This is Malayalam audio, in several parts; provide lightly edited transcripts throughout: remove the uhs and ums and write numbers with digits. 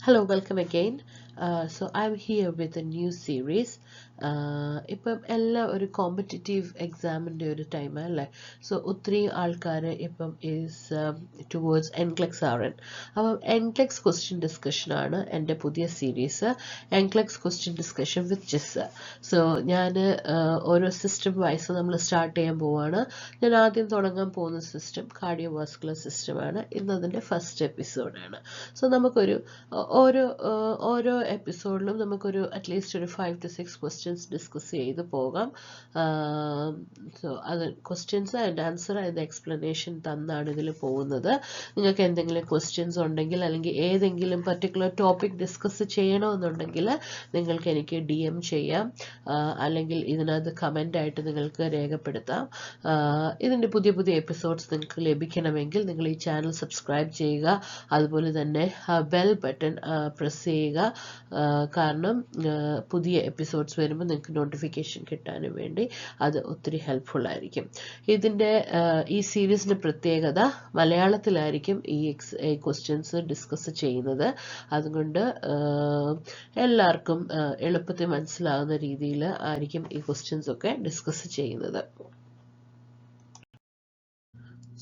Hello, welcome again. So I'm here with a new series. ഇപ്പം എല്ലാം ഒരു കോമ്പറ്റേറ്റീവ് എക്സാമിൻ്റെ ഒരു ടൈം അല്ലേ. സോ ഒത്തിരി ആൾക്കാർ ഇപ്പം ഈസ് ടുവേർഡ്സ് എൻക്ലെക്സ് ആർ അപ്പം എൻക്ലെക്സ് ക്വസ്റ്റ്യൻ ഡിസ്കഷനാണ് എൻ്റെ പുതിയ series, NCLEX question discussion with Jis. So ഞാൻ ഓരോ സിസ്റ്റം വൈസ് നമ്മൾ സ്റ്റാർട്ട് ചെയ്യാൻ പോവുകയാണ്. ഞാൻ ആദ്യം തുടങ്ങാൻ പോകുന്ന സിസ്റ്റം കാർഡിയോവാസ്കുലർ സിസ്റ്റമാണ്. ഇന്നതിൻ്റെ ഫസ്റ്റ് എപ്പിസോഡാണ്. സോ നമുക്കൊരു ഓരോ എപ്പിസോഡിലും നമുക്കൊരു അറ്റ്ലീസ്റ്റ് ഒരു 5 to 6 ക്വസ്റ്റ്യൻസ് ഡിസ്കസ് ചെയ്ത് പോകാം. സോ അത് ക്വസ്റ്റ്യൻസ് ആൻഡ് ആൻസർ അതിൻ്റെ എക്സ്പ്ലനേഷൻ തന്നാണ് ഇതിൽ പോകുന്നത്. നിങ്ങൾക്ക് എന്തെങ്കിലും ക്വസ്റ്റ്യൻസ് ഉണ്ടെങ്കിൽ അല്ലെങ്കിൽ ഏതെങ്കിലും പർട്ടിക്കുലർ ടോപ്പിക് ഡിസ്കസ് ചെയ്യണമെന്നുണ്ടെങ്കിൽ നിങ്ങൾക്ക് എനിക്ക് DM ചെയ്യാം, അല്ലെങ്കിൽ ഇതിനകത്ത് കമൻ്റായിട്ട് നിങ്ങൾക്ക് രേഖപ്പെടുത്താം. ഇതിൻ്റെ പുതിയ പുതിയ എപ്പിസോഡ്സ് നിങ്ങൾക്ക് ലഭിക്കണമെങ്കിൽ നിങ്ങൾ ഈ ചാനൽ സബ്സ്ക്രൈബ് ചെയ്യുക, അതുപോലെ തന്നെ ബെൽ ബട്ടൺ പ്രസ് ചെയ്യുക. കാരണം പുതിയ എപ്പിസോഡ്സ് വരുമ്പോൾ നിങ്ങൾക്ക് നോട്ടിഫിക്കേഷൻ കിട്ടാനും വേണ്ടി അത് ഒത്തിരി ഹെൽപ്ഫുൾ ആയിരിക്കും. ഈ സീരീസിൻ്റെ പ്രത്യേകത മലയാളത്തിലായിരിക്കും ഈ ക്വസ്റ്റ്യൻസ് ഡിസ്കസ് ചെയ്യുന്നത്. അതുകൊണ്ട് എല്ലാവർക്കും എളുപ്പത്തിൽ മനസ്സിലാകുന്ന രീതിയിൽ ആയിരിക്കും ഈ ക്വസ്റ്റ്യൻസ് ഒക്കെ ഡിസ്കസ് ചെയ്യുന്നത്.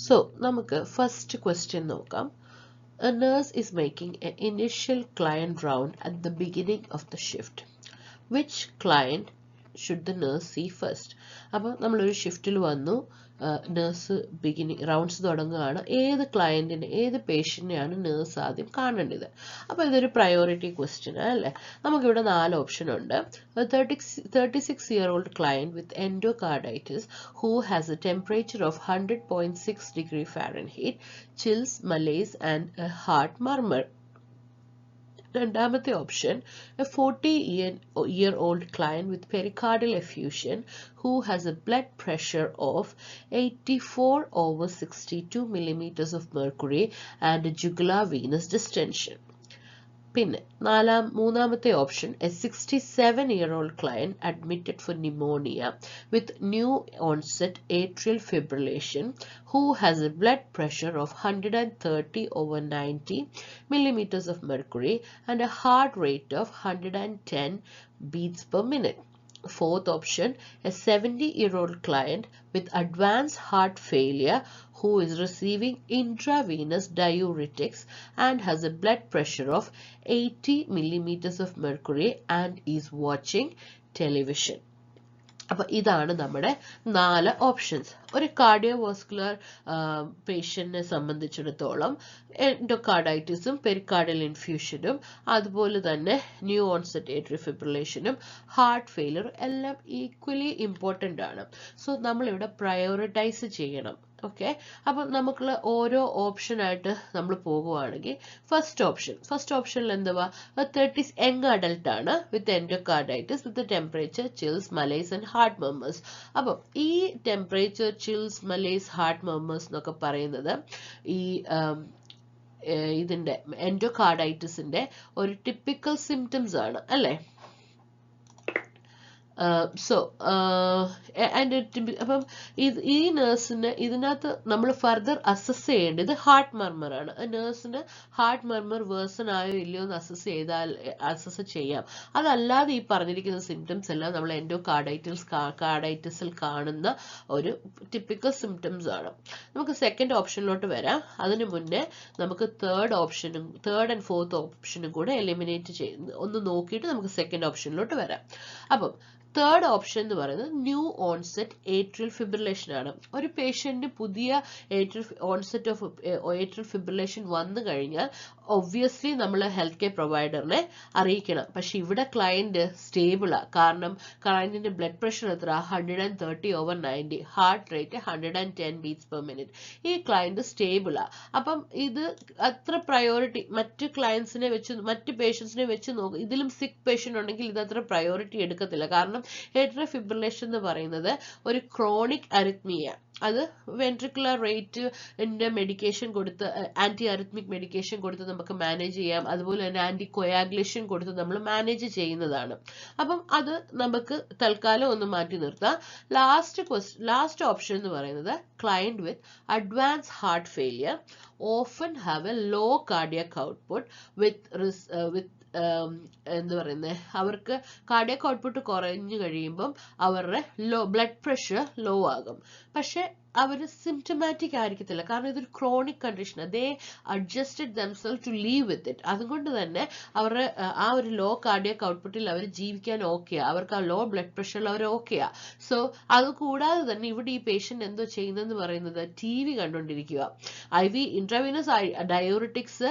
സോ നമുക്ക് ഫസ്റ്റ് ക്വസ്റ്റ്യൻ നോക്കാം. A nurse is making an initial client round at the beginning of the shift. Which client should the nurse see first? അപ്പോൾ നമ്മളൊരു ഷിഫ്റ്റിൽ വന്നു, നേഴ്സ് റൗണ്ട്സ് തുടങ്ങുകയാണ്. ഏത് പേഷ്യൻ്റിനെയാണ് നേഴ്സ് ആദ്യം കാണേണ്ടത്? അപ്പോൾ ഇതൊരു പ്രയോറിറ്റി ക്വസ്റ്റ്യൻ അല്ലേ. നമുക്കിവിടെ 4 ഓപ്ഷൻ ഉണ്ട്. 36-year-old client with endocarditis who has a temperature of 100.6 degree Fahrenheit, chills, malaise and a heart murmur. രണ്ടാമത്തെ option, a 40-year-old client with pericardial effusion who has a blood pressure of 84/62 millimeters of mercury and a jugular venous distension. പിന്നെ മൂന്നാമത്തെ option, a 67-year-old client admitted for pneumonia with new onset atrial fibrillation who has a blood pressure of 130/90 millimeters of mercury and a heart rate of 110 beats per minute. Fourth option, a 70-year-old client with advanced heart failure who is receiving intravenous diuretics and has a blood pressure of 80 millimeters of mercury and is watching television. അപ്പോൾ ഇതാണ് നമ്മുടെ 4 ഓപ്ഷൻസ്. ഒരു കാർഡിയോവാസ്കുലർ പേഷ്യൻറ്റിനെ സംബന്ധിച്ചിടത്തോളം എൻഡോകാർഡൈറ്റിസും പെരികാർഡിയൽ ഇൻഫ്യൂഷനും അതുപോലെ തന്നെ ന്യൂ ഓൺസെറ്റ് ഏട്രിയൽ ഫിബ്രിലേഷനും ഹാർട്ട് ഫെയിലിയർ എല്ലാം ഈക്വലി ഇമ്പോർട്ടൻ്റ് ആണ്. സോ നമ്മളിവിടെ പ്രയോറിറ്റൈസ് ചെയ്യണം. ഓക്കെ, അപ്പം നമുക്കുള്ള ഓരോ ഓപ്ഷനായിട്ട് നമ്മൾ പോകുവാണെങ്കിൽ ഫസ്റ്റ് ഓപ്ഷനിൽ എന്തുവാ, 30 യങ് അഡൽട്ട് ആണ് with endocarditis with temperature, chills, malaise and heart murmurs. അപ്പം ഈ temperature, chills, malaise, heart murmurs എന്നൊക്കെ പറയുന്നത് ഈ ഇതിൻ്റെ എൻഡോകാർഡൈറ്റിസിൻ്റെ ഒരു ടിപ്പിക്കൽ സിംറ്റംസ് ആണ് അല്ലേ. അപ്പം ഈ നേഴ്സിന് ഇതിനകത്ത് നമ്മൾ ഫർദർ അസസ് ചെയ്യേണ്ടത് ഹാർട്ട് മർമർ ആണ്. നേഴ്സിന് ഹാർട്ട് മർമർ വേഴ്സൺ ആയോ ഇല്ലയോ എന്ന് അസസ് ചെയ്യാം. അതല്ലാതെ ഈ പറഞ്ഞിരിക്കുന്ന സിംറ്റംസ് എല്ലാം നമ്മൾ കാർഡൈറ്റിസിൽ കാണുന്ന ഒരു ടിപ്പിക്കൽ സിംറ്റംസ് ആണ്. നമുക്ക് സെക്കൻഡ് ഓപ്ഷനിലോട്ട് വരാം. അതിനു മുന്നേ നമുക്ക് തേർഡ് ആൻഡ് ഫോർത്ത് ഓപ്ഷനും കൂടെ എലിമിനേറ്റ് ഒന്ന് നോക്കിയിട്ട് നമുക്ക് സെക്കൻഡ് ഓപ്ഷനിലോട്ട് വരാം. അപ്പം തേർഡ് ഓപ്ഷൻ എന്ന് പറയുന്നത് ന്യൂ ഓൺസെറ്റ് ഏട്രിയൽ ഫിബ്രിലേഷൻ ആണ്. ഒരു പേഷ്യന്റിന് പുതിയ ഓൺസെറ്റ് ഓഫ് ഏട്രിയൽ ഫിബ്രിലേഷൻ വന്നു കഴിഞ്ഞാൽ ഒബ്വിയസ്ലി നമ്മൾ ഹെൽത്ത് കെയർ പ്രൊവൈഡറിനെ അറിയിക്കണം. പക്ഷെ ഇവിടെ ക്ലയന്റ് സ്റ്റേബിളാണ്. കാരണം ക്ലയന്റിന്റെ ബ്ലഡ് പ്രഷർ എത്ര, 130/90, heart rate 110 beats per minute. ഈ ക്ലയന്റ് സ്റ്റേബിളാണ്. അപ്പം ഇത് അത്ര പ്രയോറിറ്റി മറ്റ് പേഷ്യൻസിനെ വെച്ച് നോക്കും. ഇതിലും സിക്ക് പേഷ്യന്റ് ഉണ്ടെങ്കിൽ ഇത് അത്ര പ്രയോറിറ്റി എടുക്കത്തില്ല. കാരണം ഏട്രിയൽ ഫിബ്രിലേഷൻ എന്ന് പറയുന്നത് ഒരു ക്രോണിക് അരിത്മിയ അത് വെൻട്രിക്കുലർ റേറ്റിന്റെ മെഡിക്കേഷൻ കൊടുത്ത് ആന്റി അരിത്മിക് മെഡിക്കേഷൻ കൊടുത്ത് നമുക്ക് മാനേജ് ചെയ്യാം. അതുപോലെ തന്നെ ആന്റി കൊയാഗുലേഷൻ കൊടുത്ത് നമ്മൾ മാനേജ് ചെയ്യുന്നതാണ്. അപ്പം അത് നമുക്ക് തൽക്കാലം ഒന്ന് മാറ്റി നിർത്താം. ലാസ്റ്റ് ഓപ്ഷൻ എന്ന് പറയുന്നത് client with advance heart failure often have a low cardiac output with എന്താ പറയുന്നത്, അവർക്ക് കാർഡിയക് ഔട്ട്പുട്ട് കുറഞ്ഞു കഴിയുമ്പം അവരുടെ ബ്ലഡ് പ്രഷർ ലോ ആകും. പക്ഷെ അവർ സിംറ്റമാറ്റിക് ആയിരിക്കത്തില്ല, കാരണം ഇതൊരു chronic condition. They adjusted themselves to live with it. അതുകൊണ്ട് തന്നെ അവരുടെ ആ ഒരു ലോ കാർഡിയക് ഔട്ട്പുട്ടിൽ അവർ ജീവിക്കാൻ ഓക്കെയാ, അവർക്ക് ആ ലോ ബ്ലഡ് പ്രഷറിൽ അവർ ഓക്കെയാ. സോ അത് കൂടാതെ തന്നെ ഇവിടെ ഈ പേഷ്യന്റ് എന്തോ ചെയ്യുന്നതെന്ന് പറയുന്നത് TV കണ്ടുകൊണ്ടിരിക്കുക. IV ഇൻട്രാവീനസ് ഡയോറിറ്റിക്സ്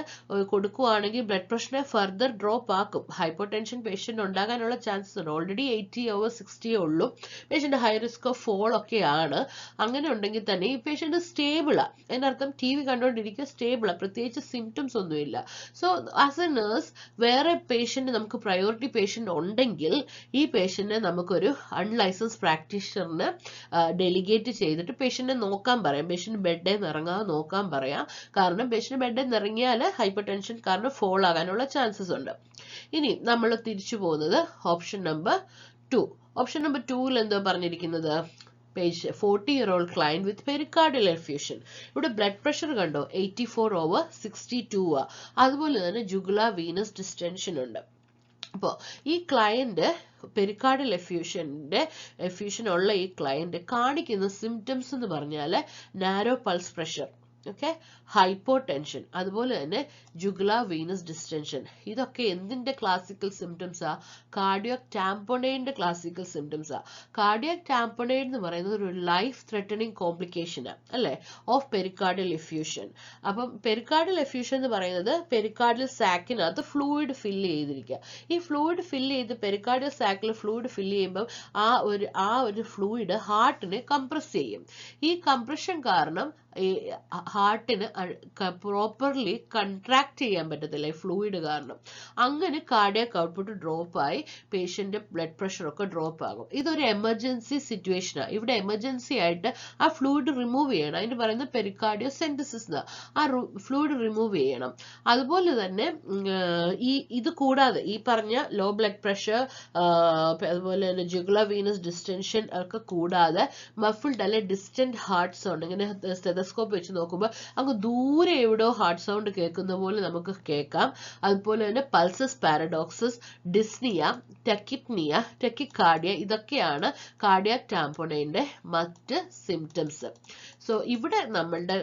കൊടുക്കുവാണെങ്കിൽ ബ്ലഡ് പ്രഷറിനെ ഫർദർ ഡ്രോപ്പ് ആക്കും. ഹൈപ്പർ ടെൻഷൻ പേഷ്യന്റ് ഉണ്ടാകാനുള്ള ചാൻസസ് ഉണ്ട്. ഓൾറെഡി 80/60 ഉള്ളൂ. Patient high risk of fall ഒക്കെയാണ്. അങ്ങനെ ഉണ്ടെങ്കിൽ തന്നെ ഈ പേഷ്യന്റ് സ്റ്റേബിളാ. അതിനർത്ഥം TV കണ്ടുകൊണ്ടിരിക്കുക, സ്റ്റേബിളാ, പ്രത്യേകിച്ച് സിംറ്റംസ് ഒന്നുമില്ല. സോ ആസ് എ നേഴ്സ് വേറെ പേഷ്യന്റ് നമുക്ക് പ്രയോറിറ്റി പേഷ്യന്റ് ഉണ്ടെങ്കിൽ ഈ പേഷ്യന്റിനെ നമുക്കൊരു അൺലൈസൻസ് പ്രാക്ടീഷണറിന് ഡെലിഗേറ്റ് ചെയ്തിട്ട് പേഷ്യന്റിനെ നോക്കാൻ പറയാം. പേഷ്യന്റ് ബെഡിൽ നിന്ന് ഇറങ്ങാതെ നോക്കാൻ പറയാം. കാരണം പേഷ്യന്റ് ബെഡിൽ നിന്ന് ഇറങ്ങിയാൽ ഹൈപ്പർ ടെൻഷൻ കാരണം ഫോൾ ആകാനുള്ള ചാൻസസ് ഉണ്ട്. ഇനി നമ്മൾ തിരിച്ചു പോകുന്നത് ഓപ്ഷൻ നമ്പർ 2. ഓപ്ഷൻ നമ്പർ 2ൽ എന്തോ പറഞ്ഞിരിക്കുന്നത്, 40-year-old client with pericardial effusion. ഇവിടെ ബ്ലഡ് പ്രഷർ കണ്ടോ 84/62 ആ. അതുപോലെ തന്നെ ജുഗുലാർ വീനസ് ഡിസ്റ്റൻഷൻ ഉണ്ട്. അപ്പോൾ ഈ ക്ലയന്റ് പെരിക്കാർഡിയൽ എഫ്യൂഷൻ ഉള്ള ഈ ക്ലയന്റ് കാണിക്കുന്ന സിംറ്റംസ് എന്ന് പറഞ്ഞാൽ narrow pulse pressure, okay, hypotension, അതുപോലെ തന്നെ ജുഗുലാർ വീനസ് ഡിസ്റ്റൻഷൻ. ഇതൊക്കെ എന്തിന്റെ ക്ലാസിക്കൽ സിംറ്റംസാ? കാർഡിയാക് ടാംപോണൈഡിന്റെ ക്ലാസിക്കൽ സിംറ്റംസാ. കാർഡിയാക് ടാംപോണൈഡ് എന്ന് പറയുന്നത് ഒരു ലൈഫ് ത്രെറ്റനിങ് കോംപ്ലിക്കേഷനാ അല്ലെ ഓഫ് പെരിക്കാർഡിയൽ എഫ്യൂഷൻ. അപ്പം പെരിക്കാർഡിയൽ എഫ്യൂഷൻ എന്ന് പറയുന്നത് പെരിക്കാർഡിയൽ സാക്കിനകത്ത് ഫ്ലൂയിഡ് ഫില്ല് ചെയ്തിരിക്കുക. ഈ ഫ്ലൂയിഡ് ഫില്ല് ചെയ്ത് പെരിക്കാർഡിയൽ സാക്കിൽ ഫ്ലൂയിഡ് ഫില്ല് ചെയ്യുമ്പോൾ ആ ഒരു ഫ്ലൂയിഡ് ഹാർട്ടിനെ കംപ്രസ് ചെയ്യും. ഈ കംപ്രഷൻ കാരണം ഈ ഹാർട്ടിന് പ്രോപ്പർലി കൺട്രാക്ട് ചെയ്യാൻ പറ്റത്തില്ല ഈ ഫ്ലൂയിഡ് കാരണം. അങ്ങനെ കാർഡിയാക് ഔട്ട്പുട്ട് ഡ്രോപ്പ് ആയി പേഷ്യന്റ് ബ്ലഡ് പ്രഷർ ഒക്കെ ഡ്രോപ്പ് ആകും. ഇതൊരു എമർജൻസി സിറ്റുവേഷനാണ്. ഇവിടെ എമർജൻസി ആയിട്ട് ആ ഫ്ലൂയിഡ് റിമൂവ് ചെയ്യണം. അതിന് പറയുന്നത് പെരിക്കാർഡിയോസെന്റസിസ്. ആ ഫ്ലൂയിഡ് റിമൂവ് ചെയ്യണം. അതുപോലെ തന്നെ ഇത് കൂടാതെ ഈ പറഞ്ഞ ലോ ബ്ലഡ് പ്രഷർ, അതുപോലെ തന്നെ ജുഗുലാർ വീനസ് ഡിസ്റ്റൻഷൻ ഒക്കെ കൂടാതെ മഫിൾഡ് അല്ലെ ഡിസ്റ്റന്റ് ഹാർട്ട് സൗണ്ട്, ഇങ്ങനെ സ്റ്റെതസ്കോപ്പ് വെച്ച് നോക്കുമ്പോൾ അങ്ങ് ദൂരെ എവിടെയോ ഹാർട്ട് സൗണ്ട് കേൾക്കുന്ന പോലെ നമുക്ക് കേൾക്കാം. അതുപോലെ തന്നെ പൾസസ് പാരഡോക്സസ്, ഡിസ്നിയ, ടെക്കിപ്നിയ, ടെക്കിക്കാർഡിയ, ഇതൊക്കെയാണ് കാർഡിയാക് ടാംപോണൈഡിന്റെ മറ്റ് സിംറ്റംസ്. സോ ഇവിടെ നമ്മളുടെ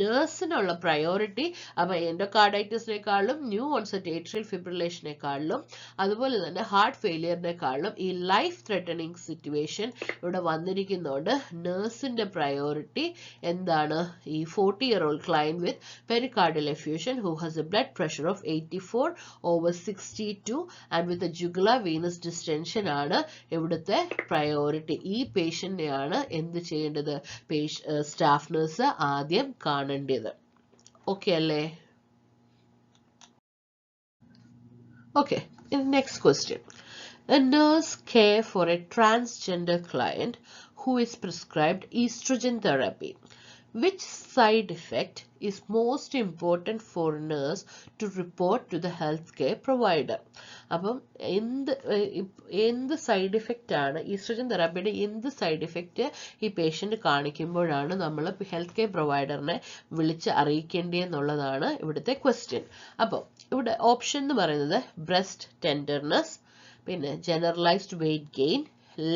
നേഴ്സിനുള്ള പ്രയോറിറ്റി അപ്പൊ എൻഡോകാർഡൈറ്റിസിനെക്കാളും ന്യൂ ഓൺസെറ്റ് ഏട്രിയൽ ഫിബ്രിലേഷനെക്കാളും അതുപോലെ തന്നെ ഹാർട്ട് ഫെയിലിയറിനെക്കാളും ഈ ലൈഫ് ത്രെറ്റനിങ് സിറ്റുവേഷൻ ഇവിടെ വന്നിരിക്കുന്നതുകൊണ്ട് നേഴ്സിന്റെ പ്രയോറിറ്റി എന്താണ്? ഈ 40-year-old client with pericardial effusion who has a blood pressure of 84/62 and with a jugular venous distension ആണ് ഇവിടുത്തെ പ്രയോറിറ്റി. ഈ പേഷ്യന്റിനെയാണ് എന്ത് ചെയ്യേണ്ടത്? സ്റ്റാഫ് നഴ്സ് ആദ്യം കാണേണ്ടത്. ഓക്കെ അല്ലേ? Okay, next question. A nurse care for a transgender client who is prescribed estrogen therapy. Which side effect is most important for nurse to report to the healthcare provider? അപ്പം എന്ത് സൈഡ് ഇഫക്റ്റ് ആണ് ഈസ്ട്രജൻ തെറാപ്പിയുടെ എന്ത് സൈഡ് ഇഫക്റ്റ് ഈ പേഷ്യന്റ് കാണിക്കുമ്പോഴാണ് നമ്മൾ ഹെൽത്ത് കെയർ പ്രൊവൈഡറിനെ വിളിച്ച് അറിയിക്കേണ്ടതെന്നുള്ളതാണ് ഇവിടുത്തെ ക്വസ്റ്റ്യൻ. അപ്പോൾ ഇവിടെ ഓപ്ഷൻ എന്ന് പറയുന്നത് ബ്രസ്റ്റ് ടെൻഡർനെസ്, പിന്നെ generalised weight gain,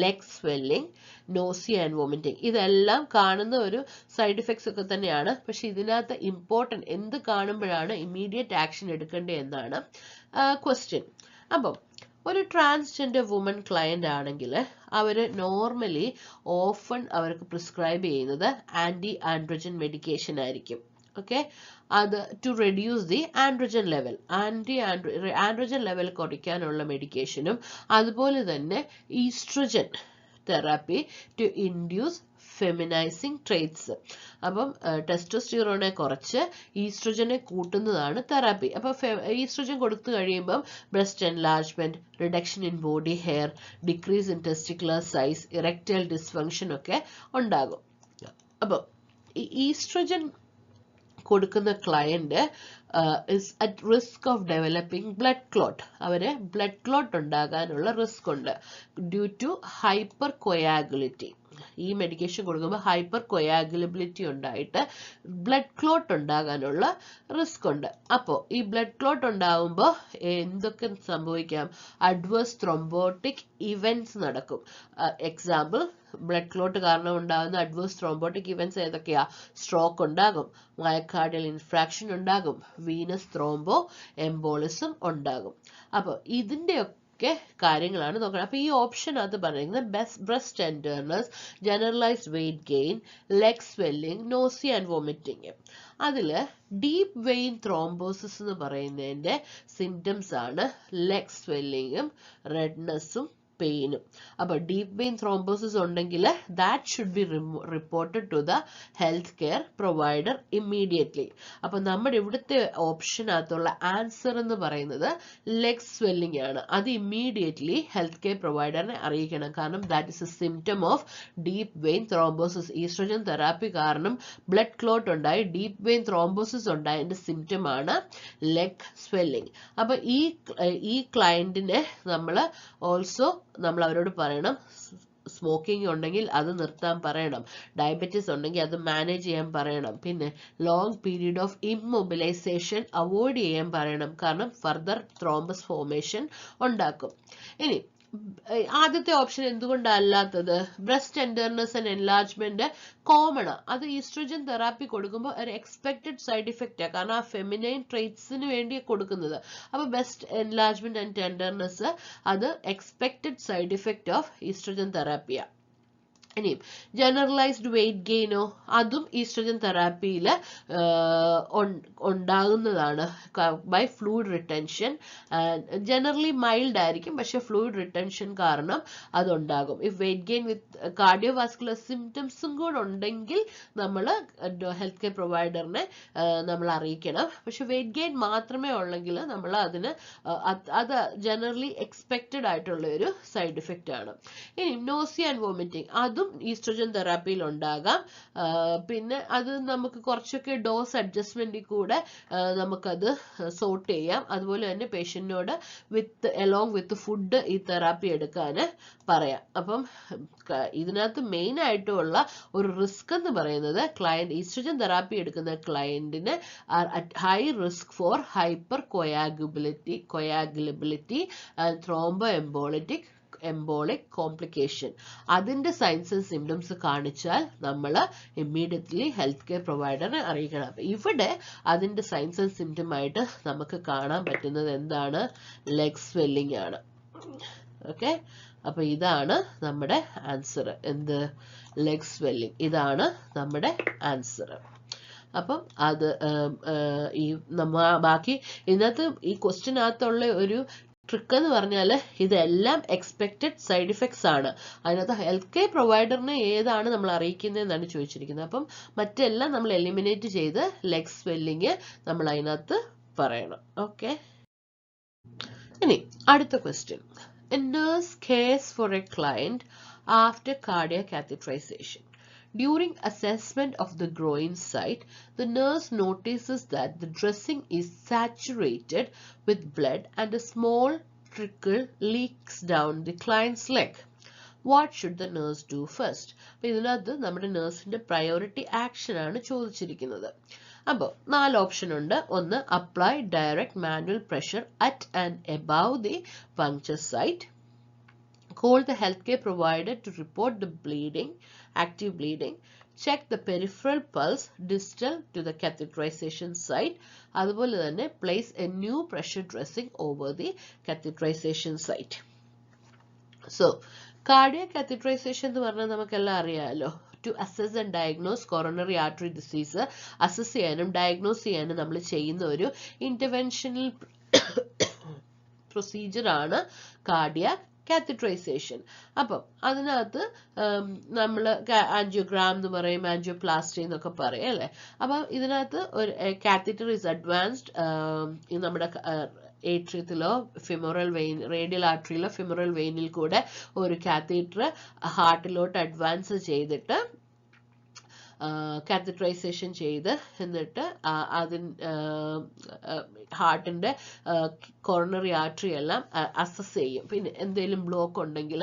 leg swelling, nausea and vomiting. ഇതെല്ലാം കാണുന്ന ഒരു സൈഡ് ഇഫക്ട്സ് ഒക്കെ തന്നെയാണ്. പക്ഷെ ഇതിനകത്ത് ഇമ്പോർട്ടൻറ്റ് എന്ത് കാണുമ്പോഴാണ് ഇമ്മീഡിയറ്റ് ആക്ഷൻ എടുക്കേണ്ടത് എന്നാണ് ക്വസ്റ്റ്യൻ. അപ്പം ഒരു ട്രാൻസ്ജെൻഡർ വുമൺ ക്ലയന്റ് ആണെങ്കിൽ അവർ നോർമലി ഓഫൺ അവർക്ക് പ്രിസ്ക്രൈബ് ചെയ്യുന്നത് ആന്റി ആൻഡ്രോജൻ മെഡിക്കേഷൻ ആയിരിക്കും. ഓക്കെ, അത് to reduce the androgen level, androgen level കുറയ്ക്കാനുള്ള മെഡിക്കേഷനും അതുപോലെ തന്നെ oestrogen therapy to induce feminising traits. അപ്പം ടെസ്റ്റോസ്റ്റിറോണെ കുറച്ച് ഈസ്ട്രജനെ കൂട്ടുന്നതാണ് തെറാപ്പി. അപ്പം ഈസ്ട്രജൻ കൊടുത്തു കഴിയുമ്പം breast enlargement, reduction in body hair, decrease in testicular size, erectile dysfunction ഒക്കെ ഉണ്ടാകും. അപ്പോൾ ഈ ഈസ്ട്രജൻ കൊടുക്കുന്ന client is at risk of developing blood clot. അവര് ബ്ലഡ് ക്ലോട്ട് ഉണ്ടാകാനുള്ള റിസ്ക് ഉണ്ട് ഡ്യൂ ടു ഹൈപ്പർ കൊയാഗുലിറ്റി. ഈ മെഡിക്കേഷൻ കൊടുക്കുമ്പോൾ ഹൈപ്പർ കൊയാഗുലബിലിറ്റി ഉണ്ടായിട്ട് ബ്ലഡ് ക്ലോട്ട് ഉണ്ടാകാനുള്ള റിസ്ക് ഉണ്ട്. അപ്പോൾ ഈ ബ്ലഡ് ക്ലോട്ട് ഉണ്ടാകുമ്പോൾ എന്തൊക്കെ സംഭവിക്കാം? അഡ്വേഴ്സ് ത്രോംബോട്ടിക് ഇവന്റ്സ് നടക്കും. എക്സാമ്പിൾ, ബ്ലഡ് ക്ലോട്ട് കാരണം ഉണ്ടാകുന്ന അഡ്വേഴ്സ് ത്രോംബോട്ടിക് ഇവന്റ്സ് ഏതൊക്കെയാ? സ്ട്രോക്ക് ഉണ്ടാകും, മയോകാർഡിയൽ ഇൻഫ്രാക്ഷൻ ഉണ്ടാകും, വീനസ് ത്രോംബോ എംബോളിസം ഉണ്ടാകും. അപ്പോൾ ഇതിന്റെയൊക്കെ കാര്യങ്ങളാണ് നോക്കണം. അപ്പൊ ഈ ഓപ്ഷനകത്ത് പറയുന്നത് breast tenderness, generalised weight gain, leg swelling, nausea and vomiting. അതില് ഡീപ്പ് വെയിൻ ത്രോംബോസിസ് എന്ന് പറയുന്നതിന്റെ സിംറ്റംസ് ആണ് ലെഗ് സ്വെല്ലിങ്ങും റെഡ്നെസ്സും പെയിനും. അപ്പൊ ഡീപ്പ് വെയിൻ ത്രോംബോസിസ് ഉണ്ടെങ്കിൽ that should be reported to the health care provider immediately. അപ്പൊ നമ്മുടെ ഇവിടുത്തെ ഓപ്ഷനകത്തുള്ള ആൻസർ എന്ന് പറയുന്നത് ലെഗ് സ്വെല്ലിംഗ് ആണ്. അത് ഇമ്മീഡിയറ്റ്ലി ഹെൽത്ത് കെയർ പ്രൊവൈഡറിനെ അറിയിക്കണം. കാരണം that is a symptom of deep vein thrombosis. Oestrogen therapy കാരണം ബ്ലഡ് ക്ലോട്ട് ഉണ്ടായി ഡീപ്പ് വെയിൻ ത്രോംബോസിസ് ഉണ്ടായതിന്റെ സിംറ്റം ആണ് ലെഗ് സ്വെല്ലിംഗ്. അപ്പൊ ഈ ക്ലയന്റിനെ നമ്മൾ അവരോട് പറയണം, സ്മോക്കിംഗ് ഉണ്ടെങ്കിൽ അത് നിർത്താൻ പറയണം, ഡയബറ്റീസ് ഉണ്ടെങ്കിൽ അത് മാനേജ് ചെയ്യാൻ പറയണം, പിന്നെ long period of immobilisation avoid ചെയ്യാൻ പറയണം. കാരണം ഫർദർ ത്രോംബസ് ഫോർമേഷൻ ഉണ്ടാക്കും. ഇനി ആദ്യത്തെ ഓപ്ഷൻ എന്തുകൊണ്ടല്ലാത്തത്? Breast tenderness and enlargement common. അത് ഈസ്ട്രജൻ തെറാപ്പി കൊടുക്കുമ്പോൾ ഒരു എക്സ്പെക്ടഡ് സൈഡ് ഇഫക്റ്റാണ്. കാരണം ആ ഫെമിനൈൻ ട്രേറ്റ്സിന് വേണ്ടി കൊടുക്കുന്നത്. അപ്പൊ ബ്രസ്റ്റ് എൻലാർജ്മെന്റ് ആൻഡ് ടെൻഡർനെസ് അത് expected side effect of oestrogen തെറാപ്പിയാണ്. ഇനിയും ജനറലൈസ്ഡ് വെയിറ്റ് ഗെയിനോ, അതും ഈസ്ട്രജൻ തെറാപ്പിയിൽ ഉണ്ടാകുന്നതാണ് by fluid retention. Generally mild ആയിരിക്കും, പക്ഷെ ഫ്ലൂയിഡ് റിട്ടൻഷൻ കാരണം അതുണ്ടാകും. If weight gain with cardiovascular സിംറ്റംസും കൂടെ ഉണ്ടെങ്കിൽ നമ്മൾ ഹെൽത്ത് കെയർ പ്രൊവൈഡറിനെ നമ്മൾ അറിയിക്കണം. പക്ഷെ വെയിറ്റ് ഗെയിൻ മാത്രമേ ഉള്ളെങ്കിൽ നമ്മൾ അതിന് അത് ജനറലി എക്സ്പെക്റ്റഡ് ആയിട്ടുള്ള ഒരു സൈഡ് ഇഫക്റ്റ് ആണ്. ഇനി നോസിയ ആൻഡ് വോമിറ്റിംഗ്, അതും ഈസ്ട്രജൻ തെറാപ്പിയിൽ ഉണ്ടാകാം. പിന്നെ അത് നമുക്ക് കുറച്ചൊക്കെ ഡോസ് അഡ്ജസ്റ്റ്മെന്റിൽ കൂടെ നമുക്കത് സോർട്ട് ചെയ്യാം. അതുപോലെ തന്നെ പേഷ്യന്റിനോട് അലോങ് വിത്ത് ഫുഡ് ഈ തെറാപ്പി എടുക്കാൻ പറയാം. അപ്പം ഇതിനകത്ത് മെയിൻ ആയിട്ടുള്ള ഒരു റിസ്ക് എന്ന് പറയുന്നത് ഈസ്ട്രജൻ തെറാപ്പി എടുക്കുന്ന ക്ലയന്റിന് are at high risk for hypercoagulability and thromboembolic complication. അതിന്റെ സൈൻസ് ആൻഡ് സിംറ്റംസ് കാണിച്ചാൽ നമ്മൾ ഇമ്മീഡിയറ്റ്ലി ഹെൽത്ത് കെയർ പ്രൊവൈഡറിനെ അറിയിക്കണം. അപ്പൊ ഇവിടെ അതിന്റെ സൈൻസ് ആൻഡ് സിംറ്റം ആയിട്ട് നമുക്ക് കാണാൻ പറ്റുന്നത് എന്താണ്? ലെഗ് സ്വെല്ലിംഗ് ആണ്. ഓക്കെ, അപ്പൊ ഇതാണ് നമ്മുടെ ആൻസർ. എന്ത്? Leg swelling. ഇതാണ് നമ്മുടെ ആൻസർ. അപ്പം അത് ബാക്കി ഇതിനകത്ത് ഈ ക്വസ്റ്റ്യനകത്തുള്ള ഒരു ട്രിക്ക് എന്ന് പറഞ്ഞാൽ ഇതെല്ലാം എക്സ്പെക്റ്റഡ് സൈഡ് ഇഫക്ട്സ് ആണ്. അതിനകത്ത് ഹെൽത്ത് കെയർ പ്രൊവൈഡറിനെ ഏതാണ് നമ്മൾ അറിയിക്കുന്നതെന്നാണ് ചോദിച്ചിരിക്കുന്നത്. അപ്പം മറ്റെല്ലാം നമ്മൾ എലിമിനേറ്റ് ചെയ്ത് ലെഗ് സ്വെല്ലിങ് നമ്മൾ അതിനകത്ത് പറയണം. ഓക്കെ, ഇനി അടുത്ത question. A nurse cares for a client after cardiac catheterization. During assessment of the groin site, the nurse notices that the dressing is saturated with blood and a small trickle leaks down the client's leg. What should the nurse do first? അപ്പോൾ ഇതിനകത്ത് നമ്മുടെ നഴ്സിന്റെ പ്രയോറിറ്റി ആക്ഷൻ ആണ് ചോദിച്ചിരിക്കുന്നത്. അപ്പോൾ 4 ഓപ്ഷൻ ഉണ്ട്. ഒന്ന്, apply direct manual pressure at and above the puncture site. Call the healthcare provider to report the bleeding, active bleeding. Check the peripheral pulse distal to the catheterization site. അതുപോലെ തന്നെ place a new pressure dressing over the catheterization site. So, cardiac catheterization എന്ന് പറഞ്ഞാൽ നമുക്കെല്ലാം അറിയാമല്ലോ. To assess and diagnose coronary artery disease assess ചെയ്യാനും ഡയഗ്നോസ് ചെയ്യാനും നമ്മൾ ചെയ്യുന്ന ഒരു ഇന്റർവെൻഷണൽ പ്രൊസീജിയർ ആണ് കാർഡിയാക് കാത്തറ്ററൈസേഷൻ. അപ്പം അതിനകത്ത് നമ്മൾ ആൻജിയോഗ്രാം എന്ന് പറയും, ആൻജിയോപ്ലാസ്റ്റി എന്നൊക്കെ പറയും അല്ലേ. അപ്പം ഇതിനകത്ത് ഒരു കാത്തറ്റർ ഇസ് അഡ്വാൻസ്ഡ് നമ്മുടെ ഏട്രിയത്തിലോ ഫിമോറൽ വെയിൻ, റേഡിയൽ ആർട്ടറിയിലോ ഫിമോറൽ വെയിനിൽ കൂടെ ഒരു കാത്തീറ്റർ ഹാർട്ടിലോട്ട് അഡ്വാൻസ് ചെയ്തിട്ട് കാത്തട്രൈസേഷൻ ചെയ്ത് എന്നിട്ട് ഹാർട്ടിൻ്റെ കോർണറി ആർട്ടറി എല്ലാം അസസ് ചെയ്യും. പിന്നെ എന്തെങ്കിലും ബ്ലോക്ക് ഉണ്ടെങ്കിൽ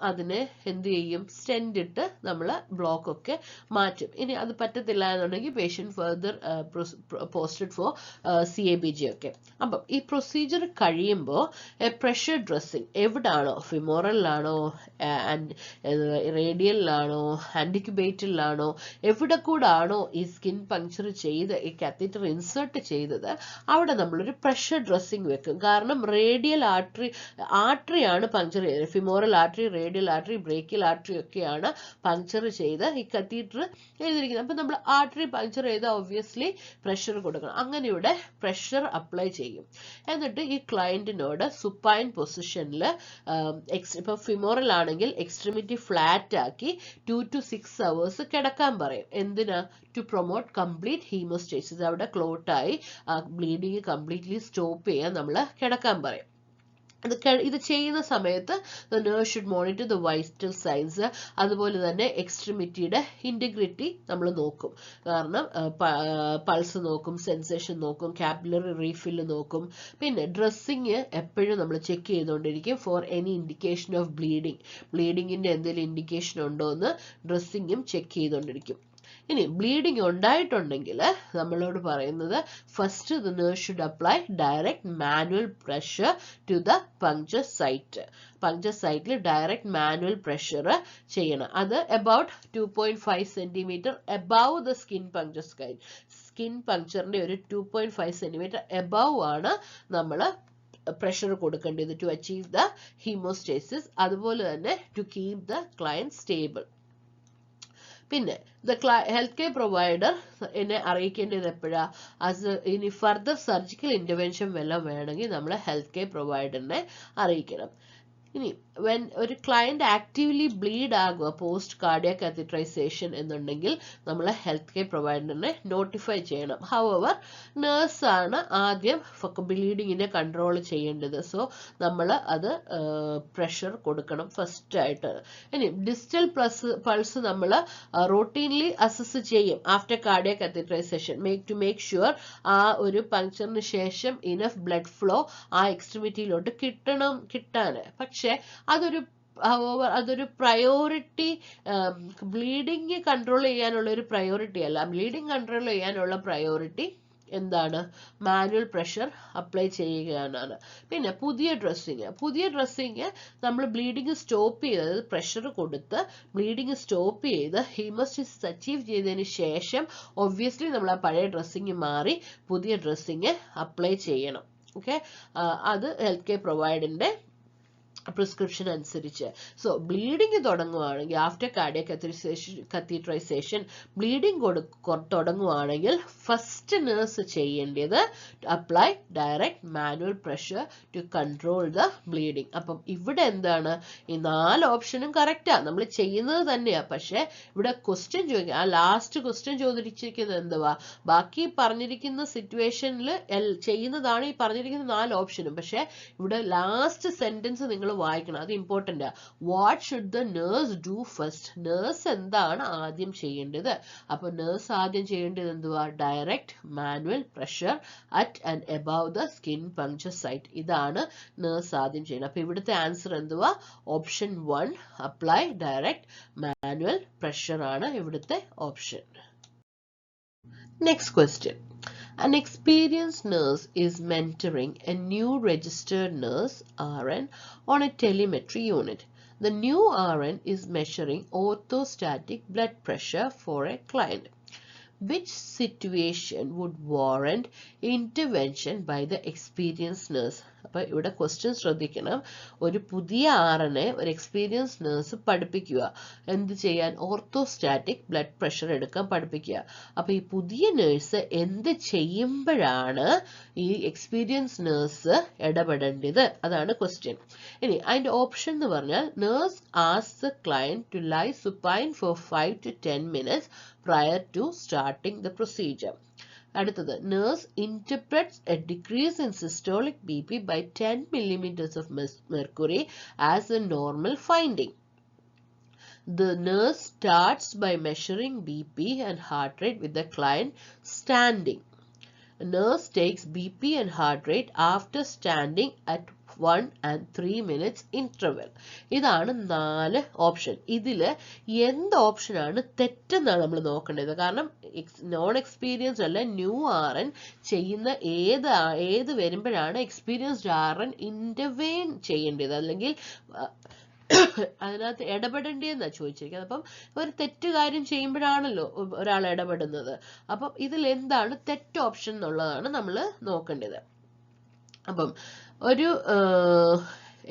അതിനെ എന്ത് ചെയ്യും, സ്റ്റെൻഡ് ഇട്ട് നമ്മൾ ബ്ലോക്കൊക്കെ മാറ്റും. ഇനി അത് പറ്റത്തില്ല എന്നുണ്ടെങ്കിൽ patient further posted for CABG ഒക്കെ. അപ്പം ഈ പ്രൊസീജിയർ കഴിയുമ്പോൾ പ്രഷർ ഡ്രസ്സിങ് എവിടാണോ, ഫിമോറലിലാണോ, റേഡിയലിലാണോ, ആൻറ്റിക്യുബേറ്ററിലാണോ, എവിടെ കൂടാണോ ഈ സ്കിൻ പങ്ക്ചർ ചെയ്ത് ഈ കാത്തീറ്റർ ഇൻസേർട്ട് ചെയ്തത് അവിടെ നമ്മളൊരു പ്രഷർ ഡ്രസ്സിങ് വെക്കും. കാരണം റേഡിയൽ ആർട്ടറിയാണ് പങ്ക്ചർ ചെയ്തത്. Femoral artery, radial artery, brachial artery ഒക്കെയാണ് പങ്ക്ചർ ചെയ്ത് ഈ കത്തീറ്റർ ചെയ്തിരിക്കുന്നത്. അപ്പം നമ്മൾ ആർട്ടറി പങ്ക്ചർ ചെയ്ത് ഒബ്വിയസ്ലി പ്രഷർ കൊടുക്കണം. അങ്ങനെ ഇവിടെ പ്രഷർ അപ്ലൈ ചെയ്യും. എന്നിട്ട് ഈ ക്ലയൻറ്റിനോട് സുപ്പൈൻ പൊസിഷനിൽ ഇപ്പോൾ ഫിമോറൽ ആണെങ്കിൽ എക്സ്ട്രിമിറ്റി ഫ്ലാറ്റ് ആക്കി 2 to 6 hours കിടക്കാൻ പറയും. എന്തിനാ? To promote complete haemostasis. അവിടെ ക്ലോട്ടായി ബ്ലീഡിങ് കംപ്ലീറ്റ്ലി സ്റ്റോപ്പ് ചെയ്യാൻ നമ്മൾ കിടക്കാൻ പറയും. ഇത് ചെയ്യുന്ന സമയത്ത് nurse should monitor the vital signs. അതുപോലെ തന്നെ എക്സ്ട്രിമിറ്റിയുടെ ഇൻറ്റഗ്രിറ്റി നമ്മൾ നോക്കും. കാരണം പൾസ് നോക്കും, സെൻസേഷൻ നോക്കും, കാപ്പിലറി റീഫില്ല് നോക്കും. പിന്നെ ഡ്രസ്സിങ് എപ്പോഴും നമ്മൾ ചെക്ക് ചെയ്തുകൊണ്ടിരിക്കും ഫോർ എനി ഇൻഡിക്കേഷൻ ഓഫ് ബ്ലീഡിങ്ങിൻ്റെ എന്തെങ്കിലും ഇൻഡിക്കേഷൻ ഉണ്ടോ എന്ന് ഡ്രസ്സിങ്ങും ചെക്ക് ചെയ്തുകൊണ്ടിരിക്കും. ഇനി ബ്ലീഡിങ് ഉണ്ടായിട്ടുണ്ടെങ്കിൽ നമ്മളോട് പറയുന്നത് first the nurse should apply direct manual pressure to the puncture സൈറ്റിൽ ഡയറക്റ്റ് മാനുവൽ പ്രഷർ ചെയ്യണം. അത് about 2.5 centimeter above the skin puncture site. Skin പങ്ക്ചറിന്റെ ഒരു 2.5 centimeter എബവ് ആണ് നമ്മൾ പ്രഷർ കൊടുക്കേണ്ടത് ടു അച്ചീവ് ദ ഹീമോസ്റ്റേസിസ്. അതുപോലെ തന്നെ to keep the client stable. പിന്നെ ഹെൽത്ത് കെയർ പ്രൊവൈഡർ എന്നെ അറിയിക്കേണ്ടത് എപ്പോഴാണ്? ഇനി ഫർദർ സർജിക്കൽ ഇൻ്റർവെൻഷൻ വല്ലതും വേണമെങ്കിൽ നമ്മൾ ഹെൽത്ത് കെയർ പ്രൊവൈഡറിനെ അറിയിക്കണം. ഇനി ഒരു ക്ലയന്റ് ആക്റ്റീവ്ലി ബ്ലീഡ് ആകുക പോസ്റ്റ് കാർഡിയാക് കാത്തട്രൈസേഷൻ എന്നുണ്ടെങ്കിൽ നമ്മൾ ഹെൽത്ത് കെയർ പ്രൊവൈഡറിനെ നോട്ടിഫൈ ചെയ്യണം. ഹൗവർ നേഴ്സാണ് ആദ്യം ബ്ലീഡിങ്ങിനെ കൺട്രോൾ ചെയ്യേണ്ടത്. സോ നമ്മൾ അത് പ്രഷർ കൊടുക്കണം ഫസ്റ്റ് ആയിട്ട്. ഇനി ഡിസ്റ്റൽ പൾസ് നമ്മൾ റൂട്ടീൻലി അസസ് ചെയ്യും after cardiac catheterisation to make sure ആ ഒരു പങ്ക്ചറിന് ശേഷം ഇനഫ് ബ്ലഡ് ഫ്ലോ ആ എക്സ്ട്രിമിറ്റിയിലോട്ട് കിട്ടാൻ. പക്ഷെ അതൊരു പ്രയോറിറ്റി, ബ്ലീഡിങ് കൺട്രോൾ ചെയ്യാനുള്ള ഒരു പ്രയോറിറ്റി അല്ല. ബ്ലീഡിങ് കൺട്രോൾ ചെയ്യാനുള്ള പ്രയോറിറ്റി എന്താണ്? മാനുവൽ പ്രഷർ അപ്ലൈ ചെയ്യുകയാണ്. പിന്നെ പുതിയ ഡ്രസ്സിങ് നമ്മൾ ബ്ലീഡിങ് സ്റ്റോപ്പ് ചെയ്ത്, അതായത് പ്രഷർ കൊടുത്ത് ബ്ലീഡിങ് സ്റ്റോപ്പ് ചെയ്ത് ഹീമോസ്റ്റസിസ് അച്ചീവ് ചെയ്തതിന് ശേഷം ഒബ്വിയസ്ലി നമ്മൾ ആ പഴയ ഡ്രസ്സിങ് മാറി പുതിയ ഡ്രസ്സിങ് അപ്ലൈ ചെയ്യണം. ഓക്കെ, അത് ഹെൽത്ത് കെയർ പ്രൊവൈഡറിന്റെ പ്രിസ്ക്രിപ്ഷൻ അനുസരിച്ച്. സോ ബ്ലീഡിങ് തുടങ്ങുവാണെങ്കിൽ ആഫ്റ്റർ കാർഡിയാക് കാത്തട്രൈസേഷൻ ബ്ലീഡിങ് തുടങ്ങുവാണെങ്കിൽ ഫസ്റ്റ് നേഴ്സ് ചെയ്യേണ്ടത് apply direct manual pressure to control the bleeding. അപ്പം ഇവിടെ എന്താണ്? ഈ 4 ഓപ്ഷനും കറക്റ്റാ, നമ്മൾ ചെയ്യുന്നത് തന്നെയാ. പക്ഷെ ഇവിടെ ക്വസ്റ്റ്യൻ ചോദിക്കുക, ആ ലാസ്റ്റ് ക്വസ്റ്റ്യൻ ചോദിച്ചിരിക്കുന്നത് എന്തുവാ? ബാക്കി പറഞ്ഞിരിക്കുന്ന സിറ്റുവേഷനിൽ ചെയ്യുന്നതാണ് ഈ പറഞ്ഞിരിക്കുന്ന 4 ഓപ്ഷനും. പക്ഷെ ഇവിടെ ലാസ്റ്റ് സെന്റൻസ് നിങ്ങൾ വായിക്കണം, അത് important. What should the nurse do first? Nurse എന്താണ് ആദ്യം ചെയ്യേണ്ടത്? അപ്പൊ നേഴ്സ് ആദ്യം ചെയ്യേണ്ടത് എന്തുവാ? Direct manual pressure at and above the skin puncture site. ഇതാണ് നേഴ്സ് ആദ്യം ചെയ്യുന്നത്. അപ്പൊ ഇവിടുത്തെ ആൻസർ എന്തുവാ? Option 1 apply direct manual pressure ആണ് ഇവിടുത്തെ ഓപ്ഷൻ. Next question. An experienced nurse is mentoring a new registered nurse RN on a telemetry unit. The new RN is measuring orthostatic blood pressure for a client. Which situation would warrant intervention by the experienced nurse? അപ്പോൾ ഇവിടെ ക്വസ്റ്റ്യൻ ശ്രദ്ധിക്കണം. ഒരു പുതിയ ആറിനെ ഒരു എക്സ്പീരിയൻസ് നേഴ്സ് പഠിപ്പിക്കുക. എന്ത് ചെയ്യാൻ? ഓർത്തോസ്റ്റാറ്റിക് ബ്ലഡ് പ്രഷർ എടുക്കാൻ പഠിപ്പിക്കുക. അപ്പോൾ ഈ പുതിയ നേഴ്സ് എന്ത് ചെയ്യുമ്പോഴാണ് ഈ എക്സ്പീരിയൻസ് നേഴ്സ് ഇടപെടേണ്ടത്? അതാണ് ക്വസ്റ്റ്യൻ. ഇനി അതിൻ്റെ ഓപ്ഷൻ എന്ന് പറഞ്ഞാൽ nurse asks the client to lie supine for 5 to 10 minutes prior to starting the procedure. അടുത്തത്, nurse interprets a decrease in systolic BP by 10 millimeters of mercury as a normal finding. The nurse starts by measuring BP and heart rate with the client standing. A nurse takes BP and heart rate after standing at 1 and 3 minutes interval. ഇതാണ് 4 ഓപ്ഷൻ. ഇതില് എന്ത് ഓപ്ഷനാണ് തെറ്റെന്നാണ് നമ്മൾ നോക്കേണ്ടത്. കാരണം നോൺ എക്സ്പീരിയൻസ്ഡ് അല്ല ന്യൂ RN ചെയ്യുന്ന ഏത് വരുമ്പോഴാണ് എക്സ്പീരിയൻസ്ഡ് RN ഇന്റർവെയിൻ ചെയ്യേണ്ടത് അല്ലെങ്കിൽ അതിനകത്ത് ഇടപെടേണ്ടതെന്നാ ചോദിച്ചിരിക്കുന്നത്. അപ്പം ഒരു തെറ്റ് കാര്യം ചെയ്യുമ്പോഴാണല്ലോ ഒരാൾ ഇടപെടുന്നത്. അപ്പം ഇതിൽ എന്താണ് തെറ്റ് ഓപ്ഷൻ എന്നുള്ളതാണ് നമ്മൾ നോക്കേണ്ടത്. അപ്പം ഒരു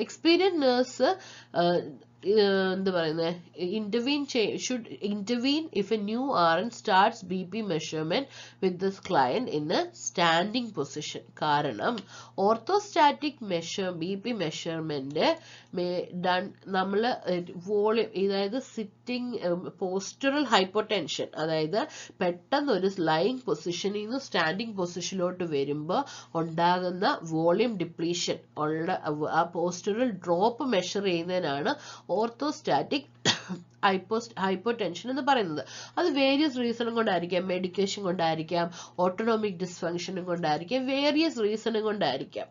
എക്സ്പീരിയൻസ് നേഴ്സ് എന്താ പറയുന്നത്, should intervene if a new RN starts BP measurement with this client in a standing position. കാരണം ഓർത്തോസ്റ്റാറ്റിക് BP മെഷർമെന്റ് നമ്മൾ വോളിയം, അതായത് സിറ്റിംഗ് പോസ്റ്ററൽ ഹൈപ്പോടെൻഷൻ, അതായത് പെട്ടെന്ന് ഒരു ലൈങ് പൊസിഷനിൽ നിന്ന് സ്റ്റാൻഡിങ് പൊസിഷനിലോട്ട് വരുമ്പോൾ ഉണ്ടാകുന്ന വോളിയം ഡിപ്ലീഷൻ ആ പോസ്റ്ററൽ ഡ്രോപ്പ് മെഷർ ചെയ്യുന്നതിനാണ് ഓർത്തോസ്റ്റാറ്റിക് ഹൈപ്പോടെൻഷൻ എന്ന് പറയുന്നത്. അത് വേരിയസ് റീസണും കൊണ്ടായിരിക്കാം, മെഡിക്കേഷൻ കൊണ്ടായിരിക്കാം, ഓട്ടോണോമിക് ഡിസ്ഫങ്ഷനും കൊണ്ടായിരിക്കാം, വേരിയസ് റീസണും കൊണ്ടായിരിക്കാം.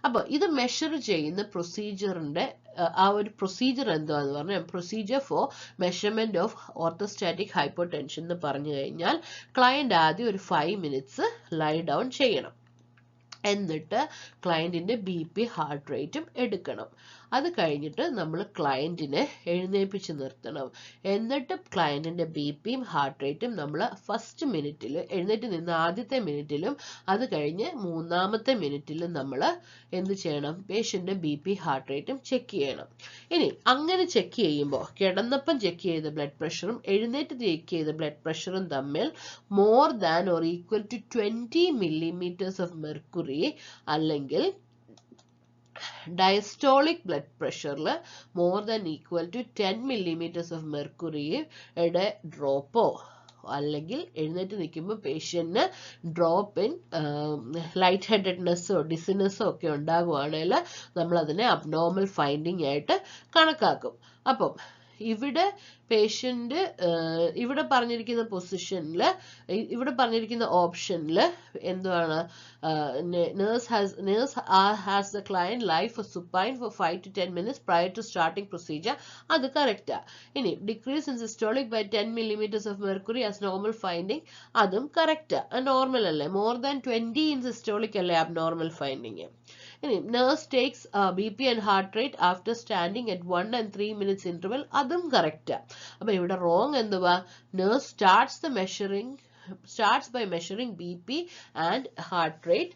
അപ്പൊ ഇത് മെഷർ ചെയ്യുന്ന പ്രൊസീജിയറിന്റെ ആ ഒരു പ്രൊസീജിയർ എന്താന്ന് പറഞ്ഞാൽ procedure for measurement of orthostatic hypotension എന്ന് പറഞ്ഞു കഴിഞ്ഞാൽ ക്ലയന്റ് ആദ്യം ഒരു 5 minutes ലൈ ഡൗൺ ചെയ്യണം. എന്നിട്ട് ക്ലയന്റിന്റെ BP ഹാർട്ട് റേറ്റും എടുക്കണം. അത് കഴിഞ്ഞിട്ട് നമ്മൾ ക്ലയന്റിനെ എഴുന്നേൽപ്പിച്ച് നിർത്തണം. എന്നിട്ട് ക്ലയന്റിന്റെ BPയും ഹാർട്ട് റേറ്റും നമ്മൾ ഫസ്റ്റ് മിനിറ്റിൽ എഴുന്നേറ്റ് നിന്ന് ആദ്യത്തെ മിനിറ്റിലും അത് കഴിഞ്ഞ് 3-ാമത്തെ മിനിറ്റിലും നമ്മൾ എന്ത് ചെയ്യണം, പേഷ്യന്റിന്റെ BP ഹാർട്ട് റേറ്റും ചെക്ക് ചെയ്യണം. ഇനി അങ്ങനെ ചെക്ക് ചെയ്യുമ്പോൾ കിടന്നപ്പം ചെക്ക് ചെയ്ത ബ്ലഡ് പ്രഷറും എഴുന്നേറ്റ് ചെക്ക് ചെയ്ത ബ്ലഡ് പ്രഷറും തമ്മിൽ more than or equal to 20 millimeters of mercury അല്ലെങ്കിൽ ഡയസ്റ്റോളിക് ബ്ലഡ് പ്രഷറിൽ more than equal to 10 millimeters of mercuryയുടെ ഡ്രോപ്പോ അല്ലെങ്കിൽ എഴുന്നേറ്റ് നിൽക്കുമ്പോൾ പേഷ്യന്റിന് ഡ്രോപ്പ് ഇൻ ലൈറ്റ് ഹെഡഡ്നെസ്സോ ഡിസിനെസ്സോ ഒക്കെ ഉണ്ടാകുവാണെങ്കിൽ നമ്മൾ അതിനെ അബ്നോർമൽ ഫൈൻഡിങ് ആയിട്ട് കണക്കാക്കും. അപ്പം ഇവിടെ പേഷ്യന്റ് ഇവിടെ പറഞ്ഞിരിക്കുന്ന പൊസിഷനിൽ, ഇവിടെ പറഞ്ഞിരിക്കുന്ന ഓപ്ഷനിൽ എന്താണ്, nurse has the client lie for supine for 5 to 10 minutes prior to starting procedure. അത് കറക്റ്റാ. ഇനി decrease in systolic by 10 millimeters of mercury as normal finding, അതും കറക്റ്റാ, നോർമൽ അല്ലേ. മോർ ദാൻ 20 in systolic അല്ലേ അബ്നോർമൽ ഫൈൻഡിങ്. ഇനി nurse takes BP and heart rate after standing at 1 and 3 minutes interval, അതും കറക്റ്റാ. അപ്പൊ ഇവിടെ റോങ് എന്തുവാ, nurse starts by measuring BP and heart rate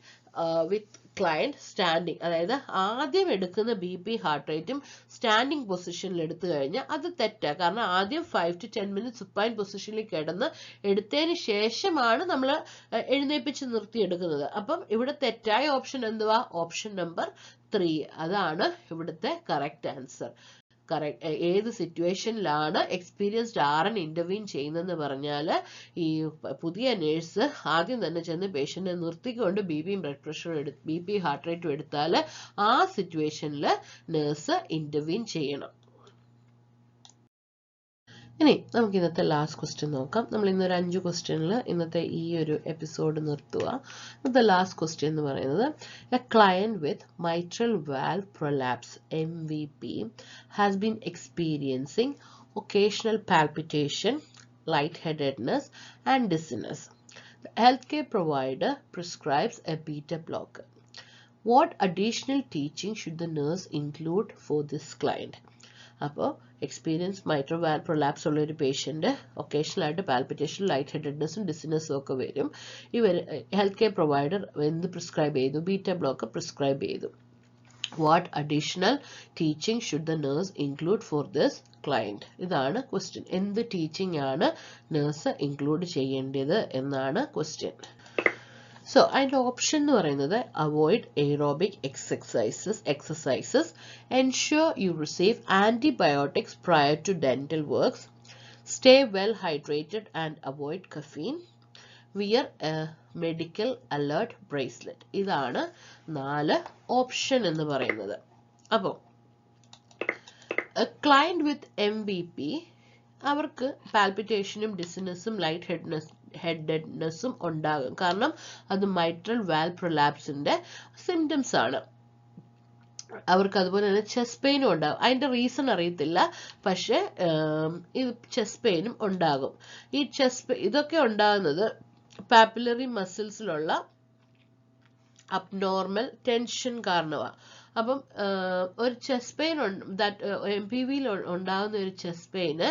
with client standing. അതായത് ആദ്യം എടുക്കുന്ന BP ഹാർട്ട് റേറ്റും സ്റ്റാൻഡിങ് പൊസിഷനിൽ എടുത്തു കഴിഞ്ഞാൽ അത് തെറ്റാ. കാരണം ആദ്യം 5 to 10 minutes സുപ്പൈൻ പൊസിഷനിൽ കിടന്ന് എടുത്തതിന് ശേഷമാണ് നമ്മൾ എഴുന്നേൽപ്പിച്ച് നിർത്തി എടുക്കുന്നത്. അപ്പം ഇവിടെ തെറ്റായ ഓപ്ഷൻ എന്തുവാ, ഓപ്ഷൻ നമ്പർ 3. അതാണ് ഇവിടുത്തെ കറക്റ്റ് ആൻസർ. ഏത് സിറ്റുവേഷനിലാണ് എക്സ്പീരിയൻസ്ഡ് RN ഇന്റർവീൻ ചെയ്യുന്നതെന്ന് പറഞ്ഞാൽ ഈ പുതിയ നേഴ്സ് ആദ്യം തന്നെ ചെന്ന് പേഷ്യന്റിനെ നിർത്തിക്കൊണ്ട് BP ഹാർട്ട് റേറ്റും എടുത്താൽ ആ സിറ്റുവേഷനിൽ നേഴ്സ് ഇന്റർവീൻ ചെയ്യണം. ഇനി നമുക്ക് ഇന്നത്തെ ലാസ്റ്റ് ക്വസ്റ്റ്യൻ നോക്കാം. നമ്മൾ ഇന്നൊരു 5 ക്വസ്റ്റ്യനിൽ ഇന്നത്തെ ഈ ഒരു എപ്പിസോഡ് നിർത്തുക. ഇന്നത്തെ ലാസ്റ്റ് ക്വസ്റ്റ്യൻ എന്ന് പറയുന്നത്, A client with mitral valve prolapse MVP has been experiencing occasional palpitation, lightheadedness and dizziness. The healthcare provider prescribes a beta blocker. What additional teaching should the nurse include for this client? അപ്പോൾ എക്സ്പീരിയൻസ് മൈട്രൽ വാൽവ് പ്രൊലാപ്സ് ഉള്ള ഒരു പേഷ്യന്റ് ഒക്കേഷണൽ ആയിട്ട് പാൽപിറ്റേഷൻ, ലൈറ്റ് ഹെഡഡ്നെസ്സും ഡിസിനെസ്സും ഒക്കെ വരും. ഇവർ ഹെൽത്ത് കെയർ പ്രൊവൈഡർ എന്ത് പ്രിസ്ക്രൈബ് ചെയ്തു, ബീറ്റ ബ്ലോക്കർ പ്രിസ്ക്രൈബ് ചെയ്തു. What additional teaching should the nurse include for this client? ഇതാണ് ക്വസ്റ്റ്യൻ. എന്ത് ടീച്ചിങ് ആണ് നേഴ്സ് ഇൻക്ലൂഡ് ചെയ്യേണ്ടത് എന്നാണ് ക്വസ്റ്റ്യൻ. So, അതിൻ്റെ ഓപ്ഷൻ എന്ന് പറയുന്നത്, avoid aerobic exercises, ensure you receive antibiotics prior to dental works, stay well hydrated and avoid caffeine, wear a medical alert bracelet. ഇതാണ് 4 ഓപ്ഷൻ എന്ന് പറയുന്നത്. അപ്പോൾ a client with MVP അവർക്ക് പാൽപിറ്റേഷനും ഡിസിനെസ്സും ലൈറ്റ് ഹെഡഡ്നെസ്സും ഉണ്ടാകും. കാരണം അത് മൈട്രൽ വാൽവ് പ്രൊലാപ്സിന്റെ സിംറ്റംസ് ആണ്. അവർക്ക് അതുപോലെ തന്നെ ചെസ്റ്റ് പെയിനും ഉണ്ടാകും. അതിന്റെ റീസൺ അറിയത്തില്ല, പക്ഷെ ഇത് ചെസ്റ്റ് പെയിനും ഉണ്ടാകും. ഈ ഇതൊക്കെ ഉണ്ടാകുന്നത് പാപ്പിലറി മസിൽസിലുള്ള അബ്നോർമൽ ടെൻഷൻ കാരണമാണ്. അപ്പം ഒരു ചെസ്റ്റ് പെയിൻ MPVയിൽ ഉണ്ടാകുന്ന ഒരു ചെസ്റ്റ് പെയിന്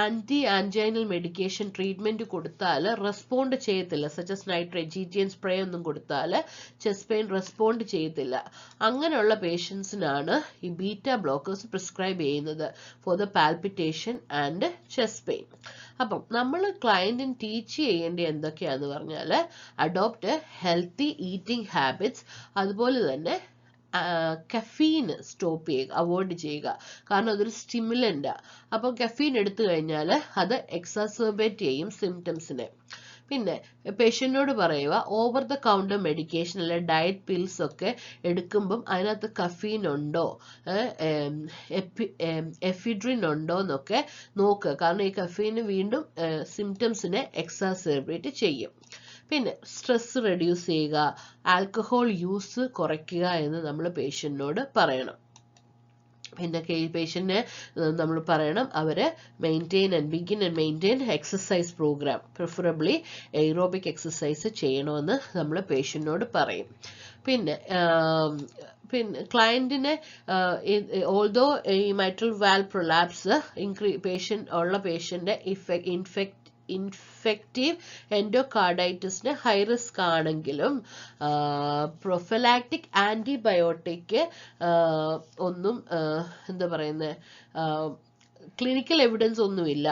ആന്റി ആൻജൈനൽ മെഡിക്കേഷൻ ട്രീറ്റ്മെന്റ് കൊടുത്താൽ റെസ്പോണ്ട് ചെയ്യത്തില്ല. സച്ചസ് നൈട്രേറ്റ് GTN സ്പ്രേ ഒന്നും കൊടുത്താൽ ചെസ്റ്റ് പെയിൻ റെസ്പോണ്ട് ചെയ്യത്തില്ല. അങ്ങനെയുള്ള പേഷ്യൻസിനാണ് ഈ ബീറ്റ ബ്ലോക്കേഴ്സ് പ്രിസ്ക്രൈബ് ചെയ്യുന്നത് for the palpitation and chest pain. അപ്പം നമ്മൾ ക്ലയന്റിന് ടീച്ച് ചെയ്യേണ്ടത് എന്തൊക്കെയാന്ന് പറഞ്ഞാൽ അഡോപ്റ്റ് ഹെൽത്തി ഈറ്റിംഗ് ഹാബിറ്റ്സ്, അതുപോലെ തന്നെ കഫീൻ സ്റ്റോപ്പ് ചെയ്യുക, അവോയ്ഡ് ചെയ്യുക. കാരണം അതൊരു സ്റ്റിമുലൻ്റാ. അപ്പം കഫീൻ എടുത്തു കഴിഞ്ഞാൽ അത് എക്സാസർബേറ്റ് ചെയ്യും സിംറ്റംസിനെ. പിന്നെ പേഷ്യന്റിനോട് പറയുക, ഓവർ ദ കൗണ്ടർ മെഡിക്കേഷൻ അല്ലെ ഡയറ്റ് പിൽസ് ഒക്കെ എടുക്കുമ്പം അതിനകത്ത് കഫീൻ ഉണ്ടോ, എഫിഡ്രിൻ ഉണ്ടോ എന്നൊക്കെ നോക്കുക. കാരണം ഈ കഫീന് വീണ്ടും സിംറ്റംസിനെ എക്സാസർബേറ്റ് ചെയ്യും. പിന്നെ സ്ട്രെസ് റെഡ്യൂസ് ചെയ്യുക, ആൽക്കഹോൾ യൂസ് കുറയ്ക്കുക എന്ന് നമ്മൾ പേഷ്യന്റിനോട് പറയണം. പിന്നെ പേഷ്യന്റിനെ നമ്മൾ പറയണം അവരെ begin and maintain exercise programme, preferably aerobic exercise ചെയ്യണമെന്ന് നമ്മൾ പേഷ്യന്റിനോട് പറയും. പിന്നെ ക്ലയന്റിനെ ഓൾദോ ഈ mitral valve prolapse patient infective എൻഡോകാർഡൈറ്റിസിന് ഹൈ റിസ്ക് ആണെങ്കിലും പ്രൊഫലാക്റ്റിക് ആന്റിബയോട്ടിക് ഒന്നും എന്താ പറയുന്നത് ക്ലിനിക്കൽ എവിഡൻസ് ഒന്നുമില്ല.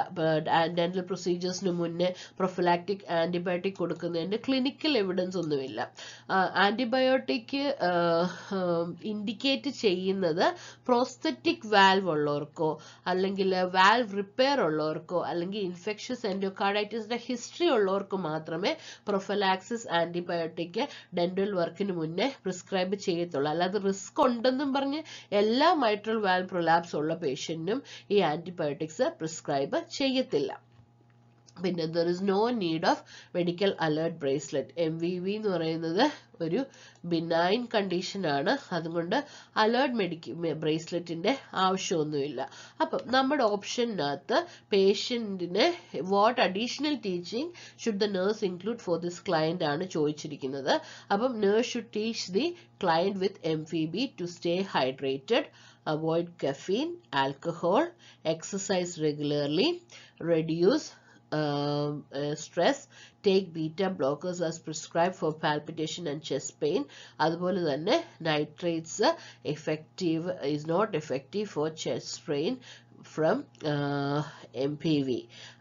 ഡെന്റൽ പ്രൊസീജിയേഴ്സിന് മുന്നേ പ്രൊഫലാക്റ്റിക് ആന്റിബയോട്ടിക് കൊടുക്കുന്നതിന്റെ ക്ലിനിക്കൽ എവിഡൻസ് ഒന്നുമില്ല. ആന്റിബയോട്ടിക് ഇൻഡിക്കേറ്റ് ചെയ്യുന്നത് പ്രോസ്തറ്റിക് വാൽവ് ഉള്ളവർക്കോ അല്ലെങ്കിൽ വാൽവ് റിപ്പയർ ഉള്ളവർക്കോ അല്ലെങ്കിൽ ഇൻഫെക്ഷസ് എൻഡോകാർഡൈറ്റിസിന്റെ ഹിസ്റ്ററി ഉള്ളവർക്ക് മാത്രമേ പ്രൊഫലാക്സിസ് ആന്റിബയോട്ടിക് ഡെന്റൽ വർക്കിന് മുന്നേ പ്രിസ്ക്രൈബ് ചെയ്യത്തുള്ളൂ. അല്ലാതെ റിസ്ക് ഉണ്ടെന്നും പറഞ്ഞ് എല്ലാ മൈട്രൽ വാൽവ് പ്രൊലാപ്സ് ഉള്ള പേഷ്യന്റിനും ഈ ആന്റിബയോട്ടിക്സ് പ്രിസ്ക്രൈബ് ചെയ്യത്തില്ല. പിന്നെ there is no need of medical alert bracelet. MVV എന്ന് പറയുന്നത് ഒരു ബിനൈൻ കണ്ടീഷൻ ആണ്. അതുകൊണ്ട് അലേർട്ട് ബ്രേസ്ലെറ്റിന്റെ ആവശ്യമൊന്നുമില്ല. അപ്പം നമ്മുടെ ഓപ്ഷനകത്ത് പേഷ്യന്റിന് what additional teaching should the nurse include for this client ആണ് ചോദിച്ചിരിക്കുന്നത്. അപ്പം nurse should teach the client with MVB to stay hydrated, avoid caffeine, alcohol, exercise regularly, reduce stress, take beta blockers as prescribed for palpitation and chest pain. അതുപോലെ തന്നെ nitrates is not effective for chest pain from MPV.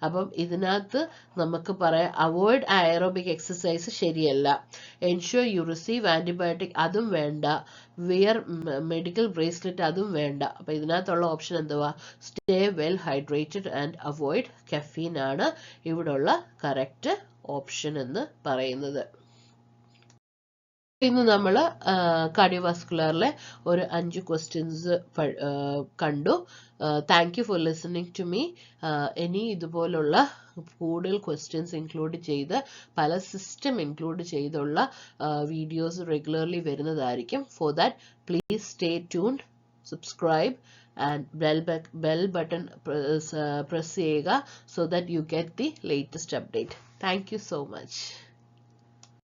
അപ്പം ഇതിനകത്ത് നമുക്ക് പറയാം അവോയ്ഡ് അയറോബിക് എക്സസൈസ് ശരിയല്ല, എൻഷുർ യു റിസീവ് ആന്റിബയോട്ടിക് അതും വേണ്ട, വിയർ മെഡിക്കൽ ബ്രേസ്ലെറ്റ് അതും വേണ്ട. അപ്പം ഇതിനകത്തുള്ള ഓപ്ഷൻ എന്തുവാ? Stay well hydrated and avoid caffeine ആണ് ഇവിടെയുള്ള കറക്റ്റ് ഓപ്ഷൻ എന്ന് പറയുന്നത്. ഇന്ന് നമ്മൾ കാർഡിയോവാസ്കുലറിലെ ഒരു 5 ക്വസ്റ്റ്യൻസ് കണ്ടു. Thank you for listening to me. ഇനി ഇതുപോലുള്ള കൂടുതൽ ക്വസ്റ്റ്യൻസ് ഇൻക്ലൂഡ് ചെയ്ത് പല സിസ്റ്റം ഇൻക്ലൂഡ് ചെയ്തുള്ള വീഡിയോസ് റെഗുലർലി വരുന്നതായിരിക്കും. For that please stay tuned, subscribe and bell button press ചെയ്യുക, so that you get the latest update. Thank you so much.